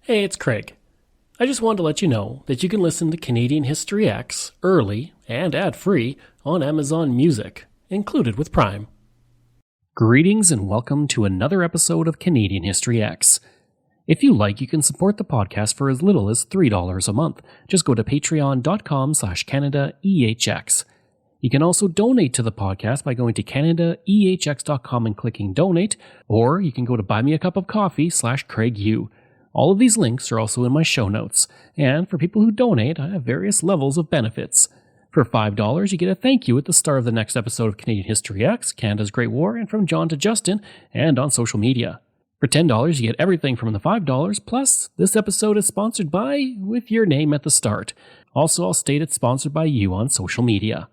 Hey, it's Craig. I just wanted to let you know that you can listen to Canadian History X early and ad-free on Amazon Music, included with Prime. Greetings and welcome to another episode of Canadian History X. If you like, you can support the podcast for as little as $3 a month. Just go to patreon.com/CanadaEHX. You can also donate to the podcast by going to CanadaEHX.com and clicking donate, or you can go to buymeacupofcoffee/CraigU. All of these links are also in my show notes, and for people who donate, I have various levels of benefits. For $5, you get a thank you at the start of the next episode of Canadian History X, Canada's Great War, and from John to Justin, and on social media. For $10, you get everything from the $5, plus this episode is sponsored by, with your name at the start. Also, I'll state it's sponsored by you on social media.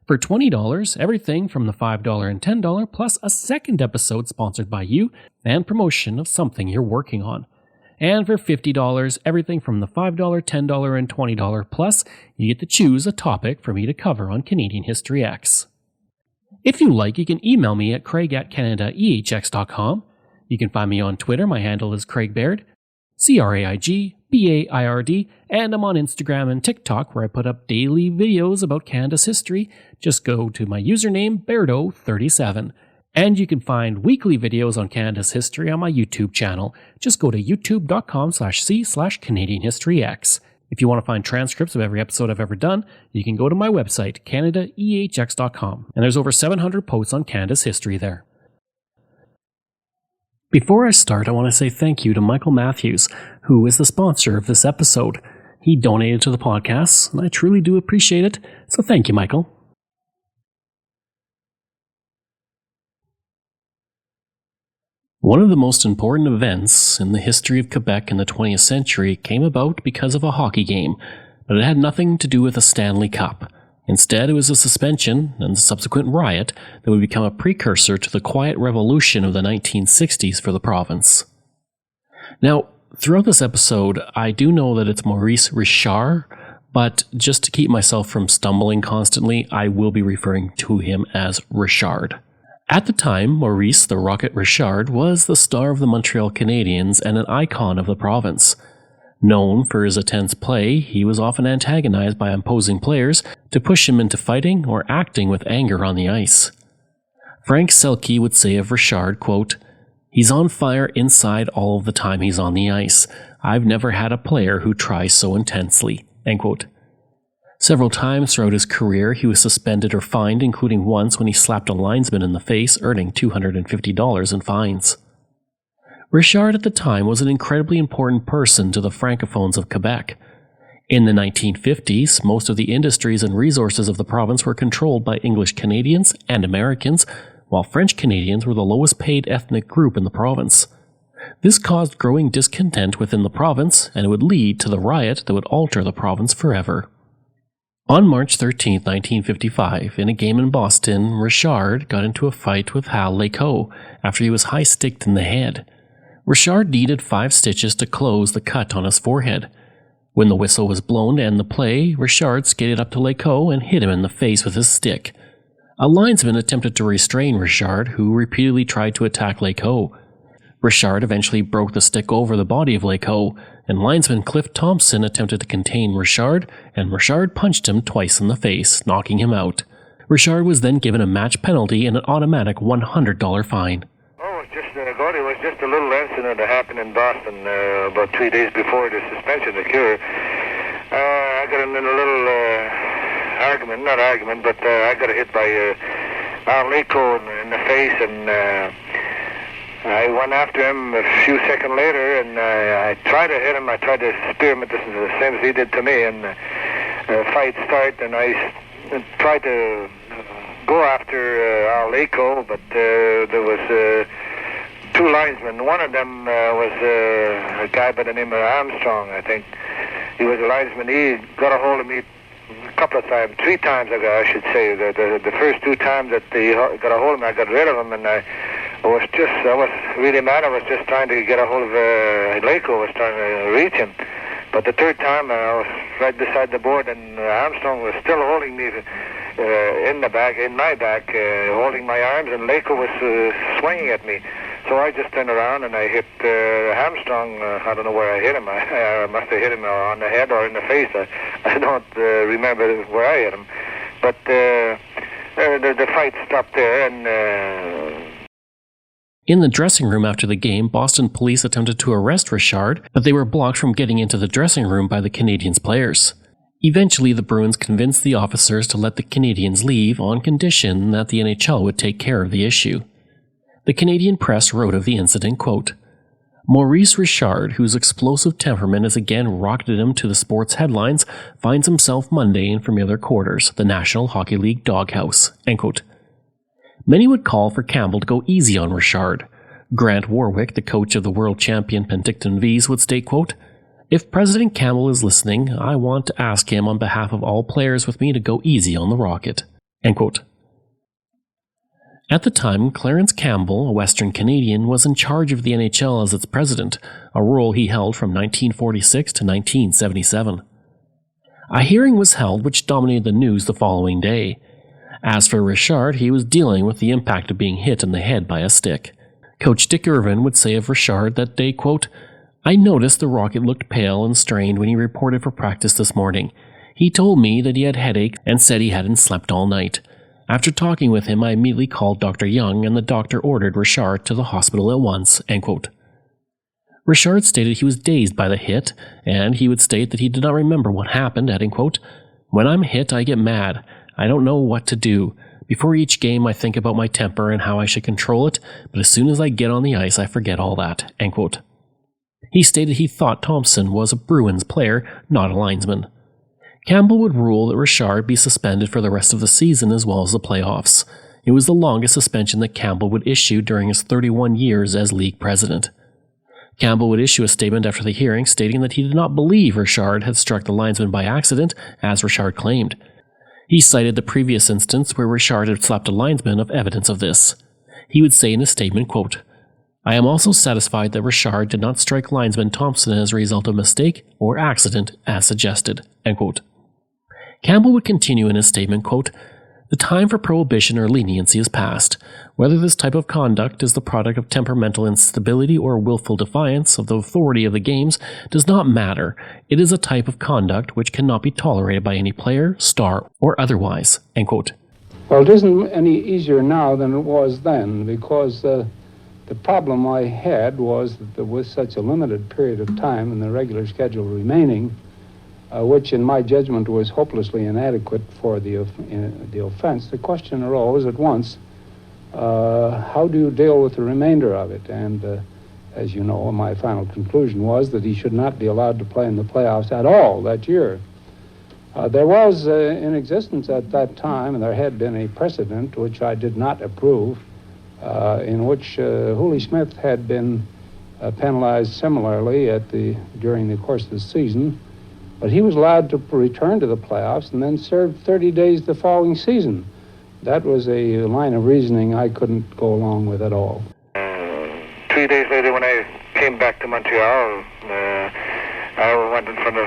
For $20, everything from the $5 and $10, plus a second episode sponsored by you, and promotion of something you're working on. And for $50, everything from the $5, $10, and $20 plus, you get to choose a topic for me to cover on Canadian History X. If you like, you can email me at craig@canadaehx.com. You can find me on Twitter. My handle is Craig Baird, CraigBaird, and I'm on Instagram and TikTok where I put up daily videos about Canada's history. Just go to my username, Bairdo37. And you can find weekly videos on Canada's history on my YouTube channel. Just go to youtube.com/c/CanadianHistoryX. If you want to find transcripts of every episode I've ever done, you can go to my website, CanadaEHX.com. And there's over 700 posts on Canada's history there. Before I start, I want to say thank you to Michael Matthews, who is the sponsor of this episode. He donated to the podcast, and I truly do appreciate it, so thank you, Michael. One of the most important events in the history of Quebec in the 20th century came about because of a hockey game, but it had nothing to do with the Stanley Cup. Instead, it was a suspension and the subsequent riot that would become a precursor to the quiet revolution of the 1960s for the province. Now, throughout this episode, I do know that it's Maurice Richard, but just to keep myself from stumbling constantly, I will be referring to him as Richard. At the time, Maurice the Rocket Richard was the star of the Montreal Canadiens and an icon of the province. Known for his intense play, he was often antagonized by opposing players to push him into fighting or acting with anger on the ice. Frank Selke would say of Richard, quote, "He's on fire inside all of the time he's on the ice. I've never had a player who tries so intensely." End quote. Several times throughout his career, he was suspended or fined, including once when he slapped a linesman in the face, earning $250 in fines. Richard at the time was an incredibly important person to the francophones of Quebec. In the 1950s, most of the industries and resources of the province were controlled by English Canadians and Americans, while French Canadians were the lowest paid ethnic group in the province. This caused growing discontent within the province, and it would lead to the riot that would alter the province forever. On March 13, 1955, in a game in Boston, Richard got into a fight with Hal Leco after he was high-sticked in the head. Richard needed 5 stitches to close the cut on his forehead. When the whistle was blown to end the play, Richard skated up to Leco and hit him in the face with his stick. A linesman attempted to restrain Richard, who repeatedly tried to attack Leco. Richard eventually broke the stick over the body of Leco, and linesman Cliff Thompson attempted to contain Richard, and Richard punched him twice in the face, knocking him out. Richard was then given a match penalty and an automatic $100 fine. It was just a little incident that happened in Boston about 3 days before the suspension occurred. I got in a little argument, but I got hit by Al Leco in the face, and I went after him a few seconds later, and I tried to hit him. I tried to spear him the same as he did to me, and the fight started, and I tried to go after Al Leco, but there was 2 linesmen. One of them was a guy by the name of Armstrong, I think. He was a linesman. He got a hold of me a couple of times, 3 times I should say. The first 2 times that he got a hold of me, I got rid of him, and I was really mad. I was just trying to get a hold of Leco. I was trying to reach him. But the 3rd time, I was right beside the board, and Armstrong was still holding me in my back, holding my arms, and Leco was swinging at me. So So I just turned around and I hit hamstrung. I don't know where I hit him. I must have hit him on the head or in the face. I don't remember where I hit him. But the fight stopped there. And in the dressing room after the game, Boston police attempted to arrest Richard, but they were blocked from getting into the dressing room by the Canadiens players. Eventually, the Bruins convinced the officers to let the Canadiens leave on condition that the NHL would take care of the issue. The Canadian press wrote of the incident, quote, Maurice Richard, whose explosive temperament has again rocketed him to the sports headlines, finds himself Monday in familiar quarters, the National Hockey League doghouse, end quote. Many would call for Campbell to go easy on Richard. Grant Warwick, the coach of the world champion Penticton Vees, would state, quote, If President Campbell is listening, I want to ask him on behalf of all players with me to go easy on the Rocket, end quote. At the time, Clarence Campbell, a Western Canadian, was in charge of the NHL as its president, a role he held from 1946 to 1977. A hearing was held which dominated the news the following day. As for Richard, he was dealing with the impact of being hit in the head by a stick. Coach Dick Irvin would say of Richard that day, quote, I noticed the Rocket looked pale and strained when he reported for practice this morning. He told me that he had headache and said he hadn't slept all night. After talking with him, I immediately called Dr. Young, and the doctor ordered Richard to the hospital at once, end quote. Richard stated he was dazed by the hit, and he would state that he did not remember what happened, adding, quote, When I'm hit, I get mad. I don't know what to do. Before each game, I think about my temper and how I should control it, but as soon as I get on the ice, I forget all that, end quote. He stated he thought Thompson was a Bruins player, not a linesman. Campbell would rule that Richard be suspended for the rest of the season as well as the playoffs. It was the longest suspension that Campbell would issue during his 31 years as league president. Campbell would issue a statement after the hearing stating that he did not believe Richard had struck the linesman by accident, as Richard claimed. He cited the previous instance where Richard had slapped a linesman of evidence of this. He would say in his statement, quote, I am also satisfied that Richard did not strike linesman Thompson as a result of mistake or accident as suggested, end quote. Campbell would continue in his statement, quote, The time for prohibition or leniency is past. Whether this type of conduct is the product of temperamental instability or willful defiance of the authority of the games does not matter. It is a type of conduct which cannot be tolerated by any player, star, or otherwise, end quote. Well, it isn't any easier now than it was then, because the problem I had was that with such a limited period of time in the regular schedule remaining, which in my judgment was hopelessly inadequate for the offense, the question arose at once, how do you deal with the remainder of it? And as you know, my final conclusion was that he should not be allowed to play in the playoffs at all that year. There was in existence at that time, and there had been a precedent which I did not approve, in which Hooley Smith had been penalized similarly during the course of the season, but he was allowed to return to the playoffs and then served 30 days the following season. That was a line of reasoning I couldn't go along with at all. 3 days later, when I came back to Montreal, I went in front of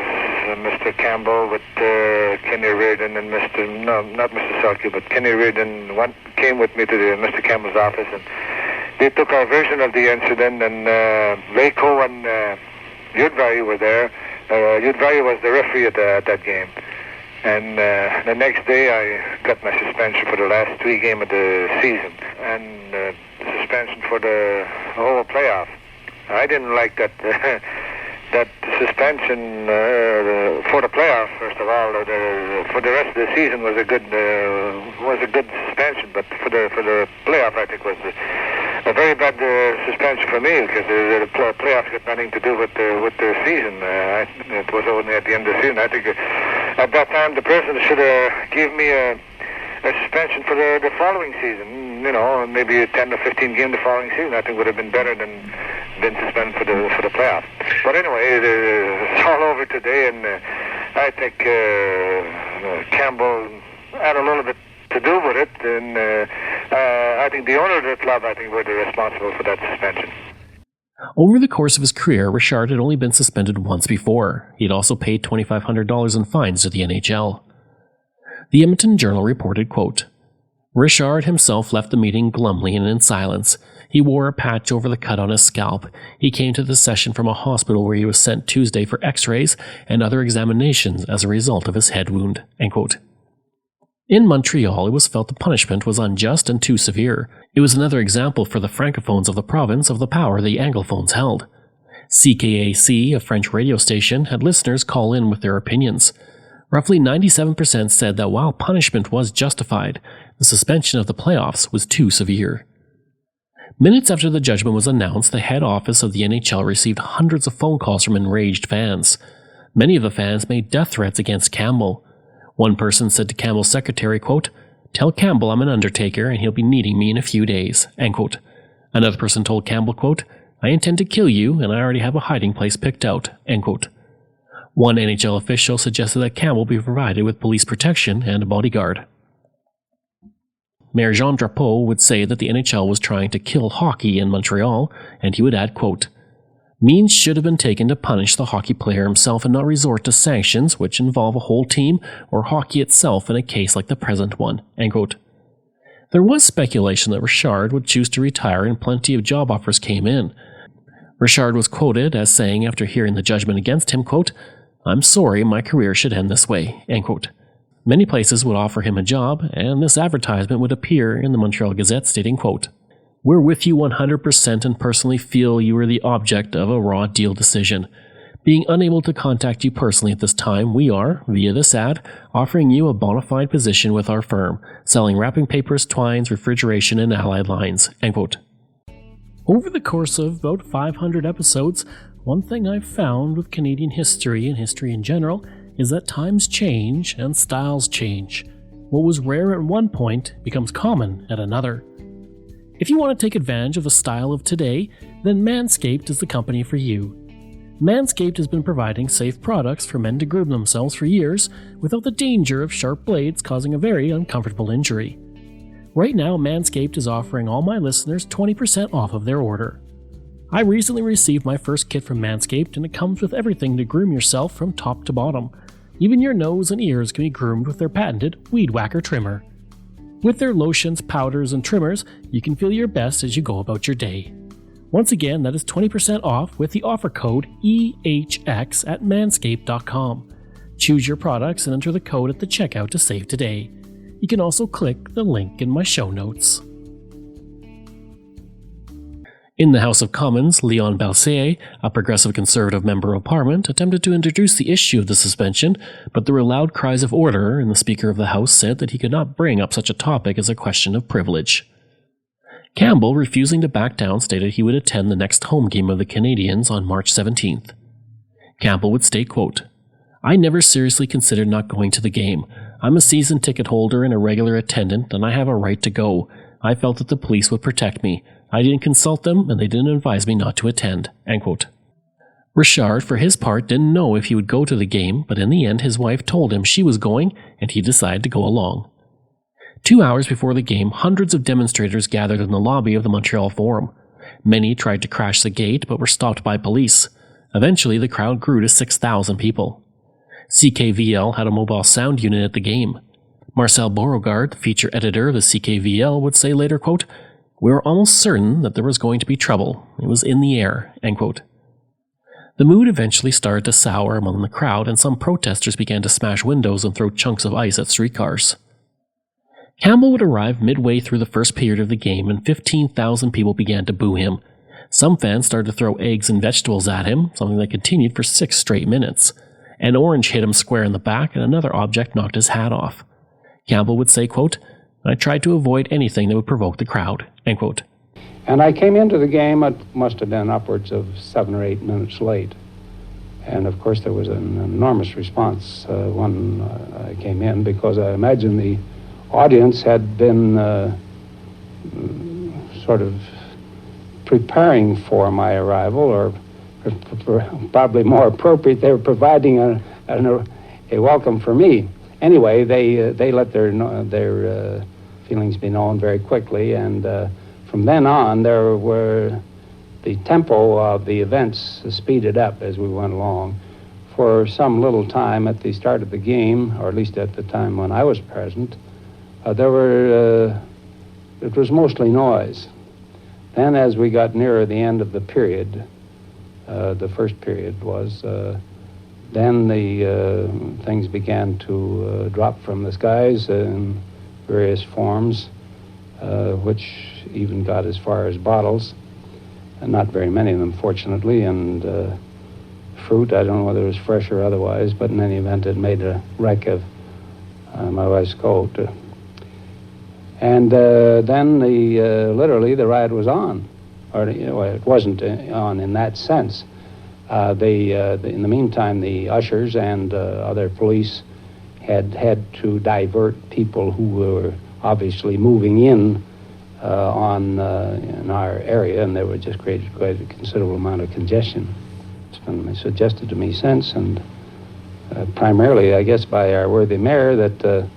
Mr. Campbell with Kenny Reardon and not Mr. Selke, but Kenny Reardon came with me to Mr. Campbell's office, and they took our version of the incident, and Leco and Udvari were there. Udvari was the referee at that game. And the next day I got my suspension for the last 3 games of the season, and suspension for the whole playoff. I didn't like that that suspension for the playoff. First of all, for the rest of the season was a good suspension, but for the playoff, I think was a very bad suspension for me, because the playoffs had nothing to do with the season. It was only at the end of the season. I think at that time the president should have given me a suspension for the following season. You know, maybe 10 or 15 games the following season. I think would have been better than been suspended for the playoff. But anyway, it's all over today, and I think Campbell had a little bit to do with it, and I think the owner of the club, I think, were responsible for that suspension. Over the course of his career, Richard had only been suspended once before. He had also paid $2,500 in fines to the NHL. The Edmonton Journal reported, quote, Richard himself left the meeting glumly and in silence. He wore a patch over the cut on his scalp. He came to the session from a hospital where he was sent Tuesday for x-rays and other examinations as a result of his head wound." End quote. In Montreal, it was felt the punishment was unjust and too severe. It was another example for the francophones of the province of the power the anglophones held. CKAC, a French radio station, had listeners call in with their opinions. Roughly 97% said that while punishment was justified, the suspension of the playoffs was too severe. Minutes after the judgment was announced, the head office of the NHL received hundreds of phone calls from enraged fans. Many of the fans made death threats against Campbell. One person said to Campbell's secretary, quote, "Tell Campbell I'm an undertaker and he'll be needing me in a few days." End quote. Another person told Campbell, quote, "I intend to kill you and I already have a hiding place picked out." End quote. One NHL official suggested that Campbell be provided with police protection and a bodyguard. Mayor Jean Drapeau would say that the NHL was trying to kill hockey in Montreal, and he would add, quote, "Means should have been taken to punish the hockey player himself and not resort to sanctions which involve a whole team or hockey itself in a case like the present one." End quote. There was speculation that Richard would choose to retire and plenty of job offers came in. Richard was quoted as saying after hearing the judgment against him, quote, "I'm sorry my career should end this way." End quote. Many places would offer him a job, and this advertisement would appear in the Montreal Gazette stating, quote, "We're with you 100% and personally feel you are the object of a raw deal decision. Being unable to contact you personally at this time, we are, via this ad, offering you a bona fide position with our firm, selling wrapping papers, twines, refrigeration, and allied lines." End quote. Over the course of about 500 episodes, one thing I've found with Canadian history and history in general is that times change and styles change. What was rare at one point becomes common at another. If you want to take advantage of the style of today, then Manscaped is the company for you. Manscaped has been providing safe products for men to groom themselves for years without the danger of sharp blades causing a very uncomfortable injury. Right now, Manscaped is offering all my listeners 20% off of their order. I recently received my first kit from Manscaped, and it comes with everything to groom yourself from top to bottom. Even your nose and ears can be groomed with their patented Weed Whacker trimmer. With their lotions, powders, and trimmers, you can feel your best as you go about your day. Once again, that is 20% off with the offer code EHX at manscaped.com. Choose your products and enter the code at the checkout to save today. You can also click the link in my show notes. In the House of Commons, Leon Balsier, a progressive conservative member of Parliament, attempted to introduce the issue of the suspension, but there were loud cries of order, and the Speaker of the House said that he could not bring up such a topic as a question of privilege. Campbell, refusing to back down, stated he would attend the next home game of the Canadiens on March 17th. Campbell would state, quote, "I never seriously considered not going to the game. I'm a season ticket holder and a regular attendant, and I have a right to go. I felt that the police would protect me. I didn't consult them, and they didn't advise me not to attend." End quote. Richard, for his part, didn't know if he would go to the game, but in the end his wife told him she was going, and he decided to go along. 2 hours before the game, hundreds of demonstrators gathered in the lobby of the Montreal Forum. Many tried to crash the gate, but were stopped by police. Eventually, the crowd grew to 6,000 people. CKVL had a mobile sound unit at the game. Marcel Beauregard, the feature editor of the CKVL, would say later, quote, "We were almost certain that there was going to be trouble. It was in the air." End quote. The mood eventually started to sour among the crowd, and some protesters began to smash windows and throw chunks of ice at streetcars. Campbell would arrive midway through the first period of the game, and 15,000 people began to boo him. Some fans started to throw eggs and vegetables at him, something that continued for 6 straight minutes. An orange hit him square in the back, and another object knocked his hat off. Campbell would say, quote, "I tried to avoid anything that would provoke the crowd." End quote. And I came into the game, it must have been upwards of 7 or 8 minutes late. And of course there was an enormous response when I came in, because I imagine the audience had been sort of preparing for my arrival, or probably more appropriate, they were providing a welcome for me. Anyway, they let their feelings be known very quickly, and from then on, the tempo of the events speeded up as we went along. For some little time at the start of the game, or at least at the time when I was present, it was mostly noise. Then as we got nearer the end of the period, the first period was, then the things began to drop from the skies in various forms, which even got as far as bottles, and not very many of them, fortunately, and fruit. I don't know whether it was fresh or otherwise, but in any event, it made a wreck of my wife's coat. And then literally the riot was on, or it wasn't on in that sense. In the meantime, the ushers and other police had to divert people who were obviously moving in our area, and they were just created quite a considerable amount of congestion. It's been suggested to me since, and primarily, I guess, by our worthy mayor, that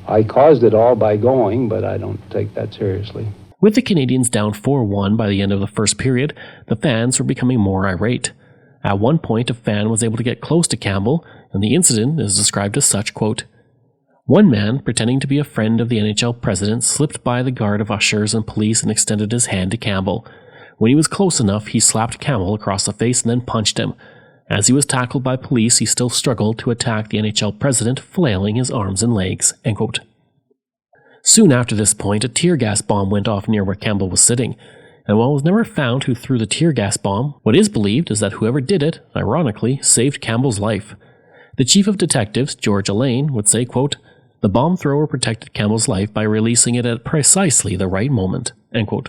I caused it all by going, but I don't take that seriously. With the Canadiens down 4-1 by the end of the first period, the fans were becoming more irate. At one point, a fan was able to get close to Campbell, and the incident is described as such, quote, "One man, pretending to be a friend of the NHL president, slipped by the guard of ushers and police and extended his hand to Campbell. When he was close enough, he slapped Campbell across the face and then punched him. As he was tackled by police, he still struggled to attack the NHL president, flailing his arms and legs." End quote. Soon after this point, a tear gas bomb went off near where Campbell was sitting, and while it was never found who threw the tear gas bomb, what is believed is that whoever did it, ironically, saved Campbell's life. The chief of detectives, George Allain, would say, quote, "The bomb thrower protected Campbell's life by releasing it at precisely the right moment." End quote.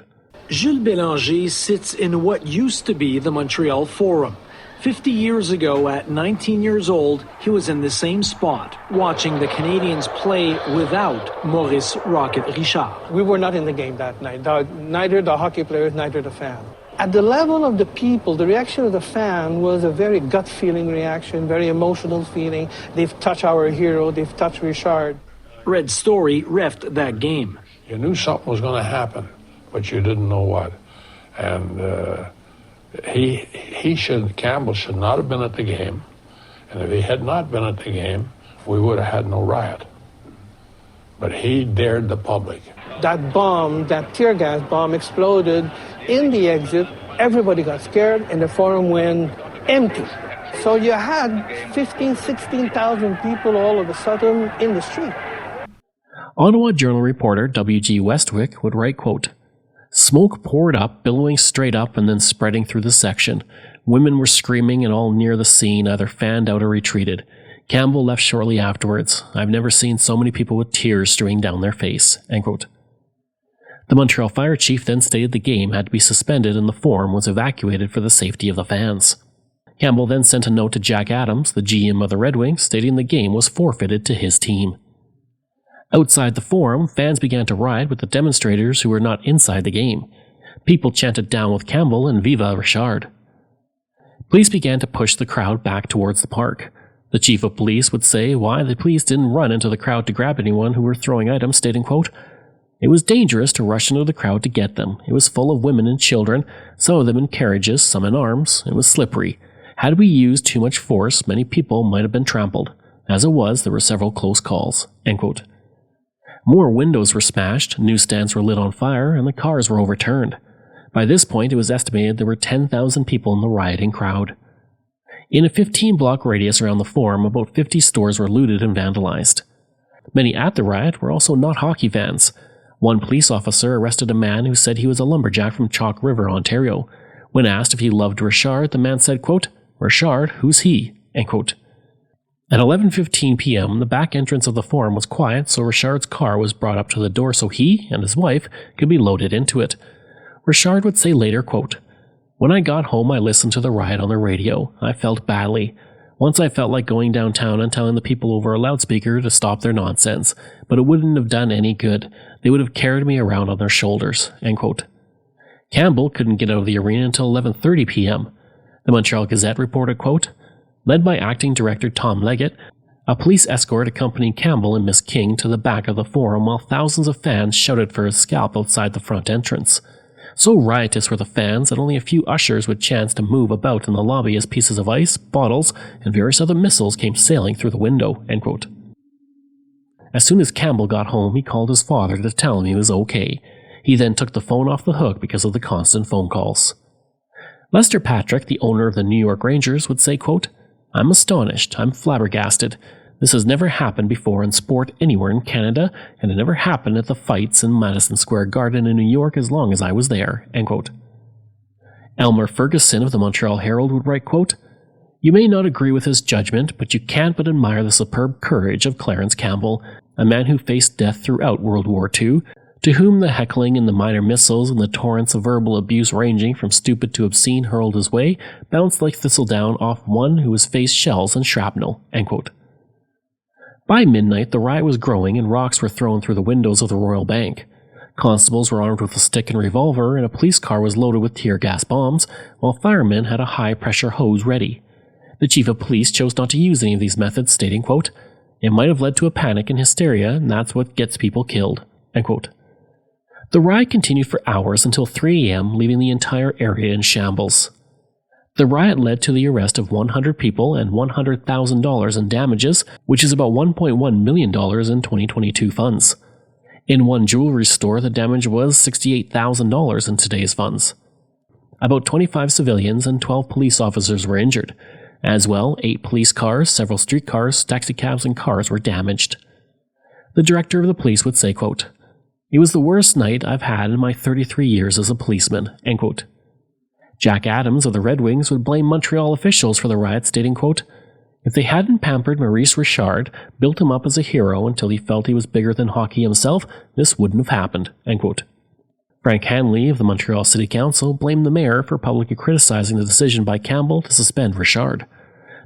Gilles Bélanger sits in what used to be the Montreal Forum. 50 years ago, at 19 years old, he was in the same spot, watching the Canadiens play without Maurice Rocket Richard. We were not in the game that night, neither the hockey players, neither the fan. At the level of the people, the reaction of the fan was a very gut-feeling reaction, very emotional feeling. They've touched our hero, they've touched Richard. Red Story reffed that game. You knew something was going to happen, but you didn't know what. And Campbell should not have been at the game. And if he had not been at the game, we would have had no riot. But he dared the public. That bomb, that tear gas bomb exploded in the exit. Everybody got scared and the forum went empty. So you had 16,000 people all of a sudden in the street. Ottawa Journal reporter W.G. Westwick would write, quote, "Smoke poured up, billowing straight up and then spreading through the section. Women were screaming and all near the scene either fanned out or retreated. Campbell left shortly afterwards. I've never seen so many people with tears streaming down their face." End quote. The Montreal fire chief then stated the game had to be suspended and the forum was evacuated for the safety of the fans. Campbell then sent a note to Jack Adams, the GM of the Red Wings, stating the game was forfeited to his team. Outside the forum, fans began to riot with the demonstrators who were not inside the game. People chanted "Down with Campbell" and "Viva Richard." Police began to push the crowd back towards the park. The chief of police would say why the police didn't run into the crowd to grab anyone who were throwing items, stating, quote, "It was dangerous to rush into the crowd to get them. It was full of women and children, some of them in carriages, some in arms. It was slippery. Had we used too much force, many people might have been trampled. As it was, there were several close calls." End quote. More windows were smashed, newsstands were lit on fire, and the cars were overturned. By this point, it was estimated there were 10,000 people in the rioting crowd. In a 15-block radius around the forum, about 50 stores were looted and vandalized. Many at the riot were also not hockey fans. One police officer arrested a man who said he was a lumberjack from Chalk River, Ontario. When asked if he loved Richard, the man said, quote, "Richard, who's he?" End quote. At 11:15 p.m., the back entrance of the forum was quiet, so Richard's car was brought up to the door so he and his wife could be loaded into it. Richard would say later, quote, "When I got home, I listened to the riot on the radio. I felt badly. Once I felt like going downtown and telling the people over a loudspeaker to stop their nonsense, but it wouldn't have done any good. They would have carried me around on their shoulders." End quote. Campbell couldn't get out of the arena until 11:30 p.m. The Montreal Gazette reported, quote, "Led by acting director Tom Leggett, a police escort accompanied Campbell and Miss King to the back of the forum while thousands of fans shouted for his scalp outside the front entrance. So riotous were the fans that only a few ushers would chance to move about in the lobby as pieces of ice, bottles, and various other missiles came sailing through the window." End quote. As soon as Campbell got home, he called his father to tell him he was okay. He then took the phone off the hook because of the constant phone calls. Lester Patrick, the owner of the New York Rangers, would say, quote, "I'm astonished, I'm flabbergasted. This has never happened before in sport anywhere in Canada, and it never happened at the fights in Madison Square Garden in New York as long as I was there," end quote. Elmer Ferguson of the Montreal Herald would write, quote, "You may not agree with his judgment, but you can't but admire the superb courage of Clarence Campbell, a man who faced death throughout World War II, to whom the heckling and the minor missiles and the torrents of verbal abuse ranging from stupid to obscene hurled his way bounced like thistledown off one who has faced shells and shrapnel," end quote. By midnight, the riot was growing and rocks were thrown through the windows of the Royal Bank. Constables were armed with a stick and revolver, and a police car was loaded with tear gas bombs, while firemen had a high-pressure hose ready. The chief of police chose not to use any of these methods, stating, quote, "It might have led to a panic and hysteria, and that's what gets people killed," end quote. The riot continued for hours until 3 a.m., leaving the entire area in shambles. The riot led to the arrest of 100 people and $100,000 in damages, which is about $1.1 million in 2022 funds. In one jewelry store, the damage was $68,000 in today's funds. About 25 civilians and 12 police officers were injured. As well, 8 police cars, several streetcars, taxicabs, and cars were damaged. The director of the police would say, quote, "It was the worst night I've had in my 33 years as a policeman," end quote. Jack Adams of the Red Wings would blame Montreal officials for the riot, stating, quote, "If they hadn't pampered Maurice Richard, built him up as a hero until he felt he was bigger than hockey himself, this wouldn't have happened," end quote. Frank Hanley of the Montreal City Council blamed the mayor for publicly criticizing the decision by Campbell to suspend Richard.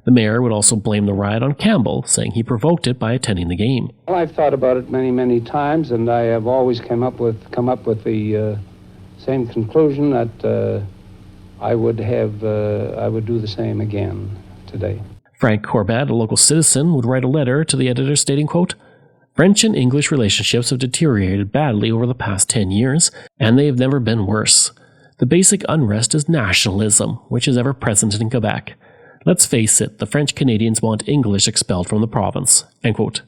The mayor would also blame the riot on Campbell, saying he provoked it by attending the game. Well, I've thought about it many, many times, and I have always come up with the same conclusion that I would do the same again today. Frank Corbett, a local citizen, would write a letter to the editor stating, quote, "French and English relationships have deteriorated badly over the past 10 years, and they have never been worse. The basic unrest is nationalism, which is ever present in Quebec. Let's face it, the French Canadians want English expelled from the province," end quote.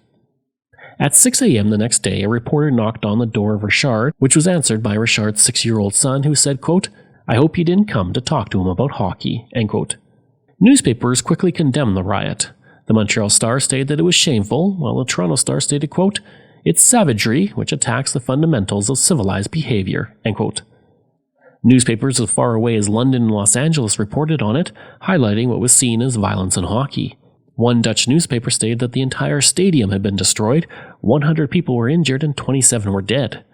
At 6 a.m. the next day, a reporter knocked on the door of Richard, which was answered by Richard's 6-year-old son, who said, quote, "I hope you didn't come to talk to him about hockey," end quote. Newspapers quickly condemned the riot. The Montreal Star stated that it was shameful, while the Toronto Star stated, quote, "It's savagery which attacks the fundamentals of civilized behavior," end quote. Newspapers as far away as London and Los Angeles reported on it, highlighting what was seen as violence in hockey. One Dutch newspaper stated that the entire stadium had been destroyed, 100 people were injured, and 27 were dead.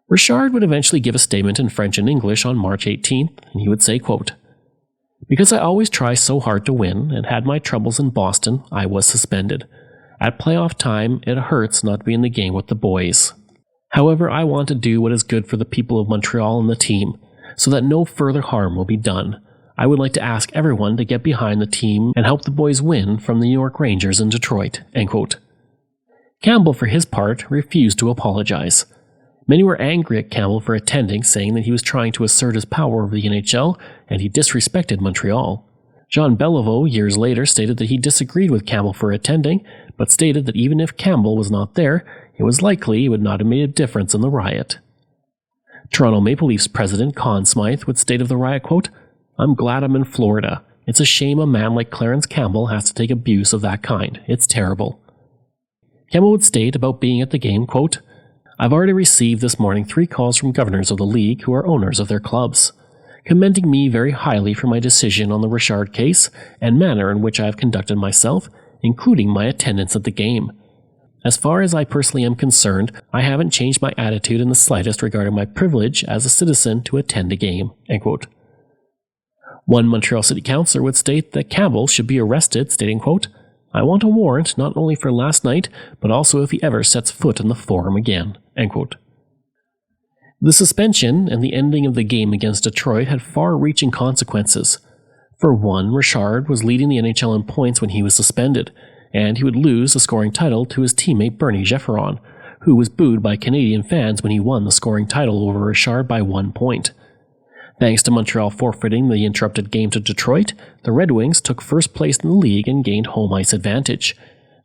Richard would eventually give a statement in French and English on March 18th, and he would say, quote, "Because I always try so hard to win and had my troubles in Boston, I was suspended. At playoff time, it hurts not to be in the game with the boys. However, I want to do what is good for the people of Montreal and the team, so that no further harm will be done. I would like to ask everyone to get behind the team and help the boys win from the New York Rangers in Detroit," end quote. Campbell, for his part, refused to apologize. Many were angry at Campbell for attending, saying that he was trying to assert his power over the NHL, and he disrespected Montreal. Jean Beliveau, years later, stated that he disagreed with Campbell for attending, but stated that even if Campbell was not there, it was likely it would not have made a difference in the riot. Toronto Maple Leafs president Conn Smythe would state of the riot, quote, "I'm glad I'm in Florida. It's a shame a man like Clarence Campbell has to take abuse of that kind. It's terrible." Campbell would state about being at the game, quote, "I've already received this morning 3 calls from governors of the league who are owners of their clubs, commending me very highly for my decision on the Richard case and manner in which I have conducted myself, including my attendance at the game. As far as I personally am concerned, I haven't changed my attitude in the slightest regarding my privilege as a citizen to attend a game," end quote. One Montreal City Councillor would state that Campbell should be arrested, stating, quote, "I want a warrant not only for last night, but also if he ever sets foot in the Forum again," end quote. The suspension and the ending of the game against Detroit had far-reaching consequences. For one, Richard was leading the NHL in points when he was suspended, and he would lose the scoring title to his teammate Bernie Gefferon, who was booed by Canadian fans when he won the scoring title over Richard by 1 point. Thanks to Montreal forfeiting the interrupted game to Detroit, the Red Wings took first place in the league and gained home ice advantage.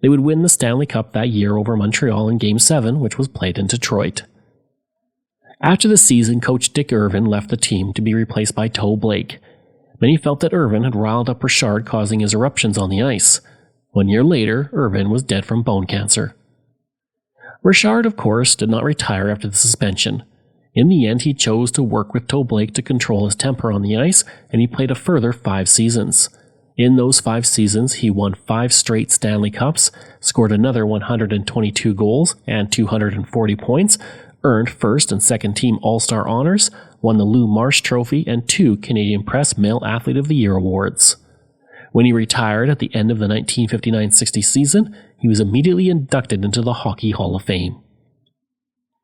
They would win the Stanley Cup that year over Montreal in Game 7, which was played in Detroit. After the season, coach Dick Irvin left the team to be replaced by Toe Blake. Many felt that Irvin had riled up Richard, causing his eruptions on the ice. 1 year later, Irvin was dead from bone cancer. Richard, of course, did not retire after the suspension. In the end, he chose to work with Toe Blake to control his temper on the ice, and he played a further 5 seasons. In those 5 seasons, he won 5 straight Stanley Cups, scored another 122 goals and 240 points, earned first and second team All-Star honors, won the Lou Marsh Trophy and 2 Canadian Press Male Athlete of the Year awards. When he retired at the end of the 1959-60 season, he was immediately inducted into the Hockey Hall of Fame.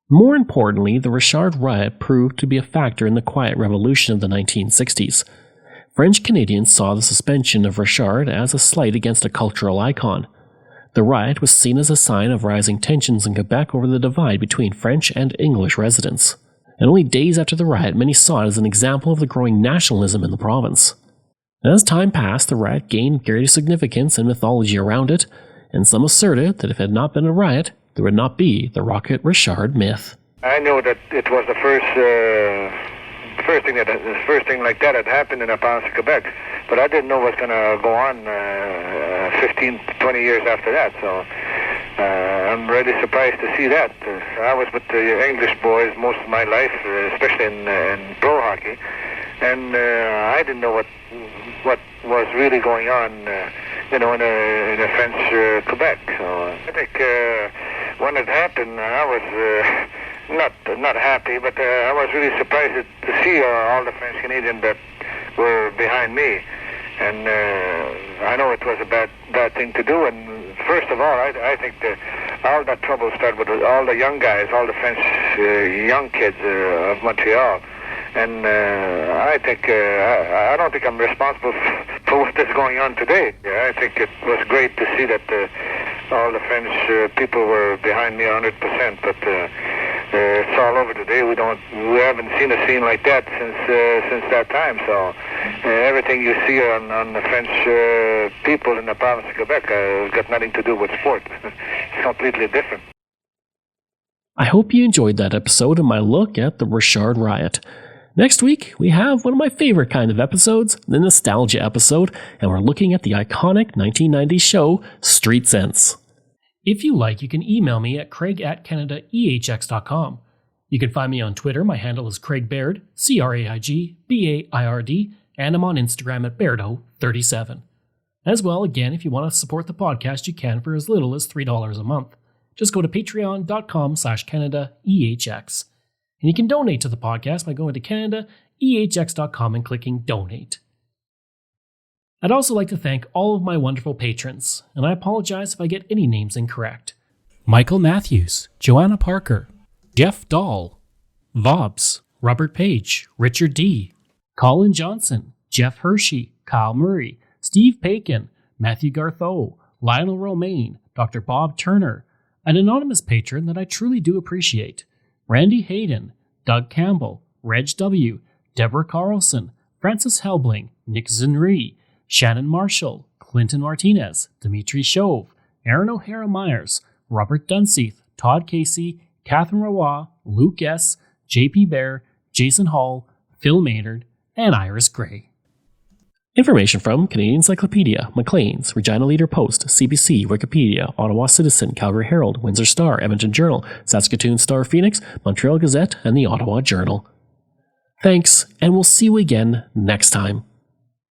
More importantly, the Richard Riot proved to be a factor in the quiet revolution of the 1960s. French Canadians saw the suspension of Richard as a slight against a cultural icon. The riot was seen as a sign of rising tensions in Quebec over the divide between French and English residents. And only days after the riot, many saw it as an example of the growing nationalism in the province. As time passed, the riot gained greater significance and mythology around it, and some asserted that if it had not been a riot, there would not be the Rocket Richard myth. I know that it was the first thing like that had happened in the province of Quebec, but I didn't know what was going to go on 15, 20 years after that. So I'm really surprised to see that. I was with the English boys most of my life, especially in pro hockey, and I didn't know what was really going on, in a French Quebec. So I think when it happened, I was not happy, but I was really surprised to see all the French Canadians that were behind me. And I know it was a bad thing to do. And first of all, I think all that trouble started with all the young guys, all the French young kids of Montreal. And I don't think I'm responsible for what is going on today. I think it was great to see that all the French people were behind me 100%. But it's all over today. We haven't seen a scene like that since that time. So everything you see on the French people in the province of Quebec has got nothing to do with sport. It's completely different. I hope you enjoyed that episode of my look at the Richard Riot. Next week, we have one of my favorite kind of episodes, the nostalgia episode, and we're looking at the iconic 1990s show, Street Sense. If you like, you can email me at craig@canadaehx.com. You can find me on Twitter. My handle is Craig Baird, CraigBaird, and I'm on Instagram at Bairdo37. As well, again, if you want to support the podcast, you can for as little as $3 a month. Just go to patreon.com/CanadaEHX. And you can donate to the podcast by going to CanadaEHX.com and clicking Donate. I'd also like to thank all of my wonderful patrons, and I apologize if I get any names incorrect. Michael Matthews, Joanna Parker, Jeff Dahl, Vobs, Robert Page, Richard D., Colin Johnson, Jeff Hershey, Kyle Murray, Steve Pakin, Matthew Gartho, Lionel Romaine, Dr. Bob Turner, an anonymous patron that I truly do appreciate, Randy Hayden, Doug Campbell, Reg W., Deborah Carlson, Francis Helbling, Nick Zinri, Shannon Marshall, Clinton Martinez, Dimitri Shove, Aaron O'Hara Myers, Robert Dunseith, Todd Casey, Catherine Roy, Luke S., JP Bear, Jason Hall, Phil Maynard, and Iris Gray. Information from Canadian Encyclopedia, Maclean's, Regina Leader Post, CBC, Wikipedia, Ottawa Citizen, Calgary Herald, Windsor Star, Edmonton Journal, Saskatoon Star Phoenix, Montreal Gazette, and the Ottawa Journal. Thanks, and we'll see you again next time.